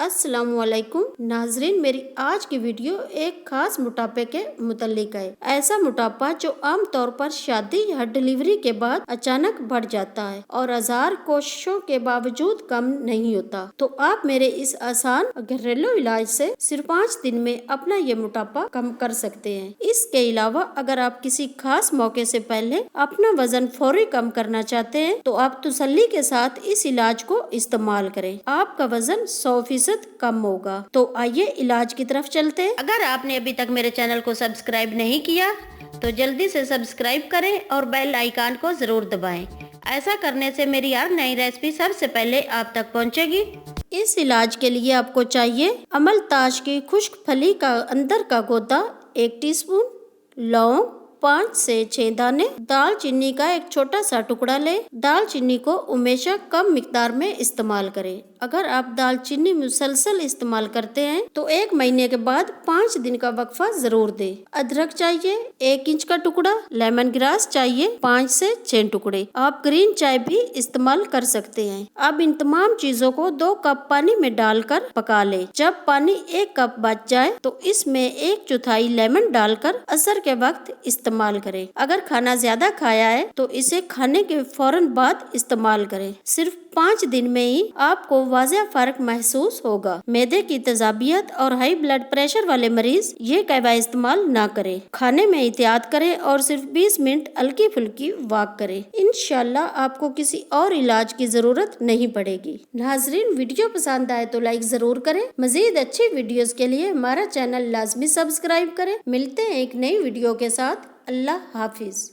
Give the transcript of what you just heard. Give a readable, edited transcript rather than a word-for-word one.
अस्सलाम वालेकुम नाजरीन, मेरी आज की वीडियो एक खास मोटापे के मुतल्लिक है। ऐसा मोटापा जो आम तौर पर शादी या डिलीवरी के बाद अचानक बढ़ जाता है और हजार कोशिशों के बावजूद कम नहीं होता। तो आप मेरे इस आसान घरेलू इलाज से सिर्फ 5 दिन में अपना ये मोटापा कम कर सकते हैं। इसके अलावा अगर आप किसी खास मौके से पहले अपना वजन फौरी कम करना चाहते हैं तो आप तसल्ली के साथ इस इलाज को इस्तेमाल करें। आपका वजन 100% कम होगा। तो आइए इलाज की तरफ चलते हैं। अगर आपने अभी तक मेरे चैनल को सब्सक्राइब नहीं किया तो जल्दी से सब्सक्राइब करें और बेल आइकन को जरूर दबाएं। ऐसा करने से मेरी हर नई रेसिपी सबसे पहले आप तक पहुंचेगी। इस इलाज के लिए आपको चाहिए अमलताश की खुश्क फली का अंदर का गोदा 1 टीस्पून, लौंग 5 से 6 दाने, दालचीनी का एक छोटा सा टुकड़ा लें। दालचीनी को हमेशा कम मिकदार में इस्तेमाल करें। अगर आप दालचीनी मुसलसल इस्तेमाल करते हैं तो 1 महीने के बाद 5 दिन का वक्फा जरूर दें। अदरक चाहिए 1 इंच का टुकड़ा, लेमन ग्रास चाहिए 5 से 6 टुकड़े। आप ग्रीन चाय भी इस्तेमाल कर सकते हैं। अब इन तमाम चीजों को 2 कप पानी में डालकर पका लें। जब पानी 1 कप बच जाए तो इसमें 1/4 लेमन डालकर असर के वक्त इस्तेमाल करें। अगर खाना ज्यादा खाया है तो इसे खाने के फौरन बाद इस्तेमाल करें। सिर्फ 5 दिन में ही आपको वाज़ेह फर्क महसूस होगा। मैदे की तेजाबियत और हाई ब्लड प्रेशर वाले मरीज ये कहवा इस्तेमाल ना करें। खाने में एहतियात करें और सिर्फ 20 मिनट हल्की फुल्की वॉक करें। इंशाल्लाह आपको किसी और इलाज की जरूरत नहीं पड़ेगी। नाजरीन, वीडियो पसंद आए तो लाइक जरूर करें। मजीद अच्छी वीडियोस के लिए हमारा चैनल लाजमी सब्सक्राइब करें। मिलते हैं एक नई वीडियो के साथ। अल्लाह हाफिज।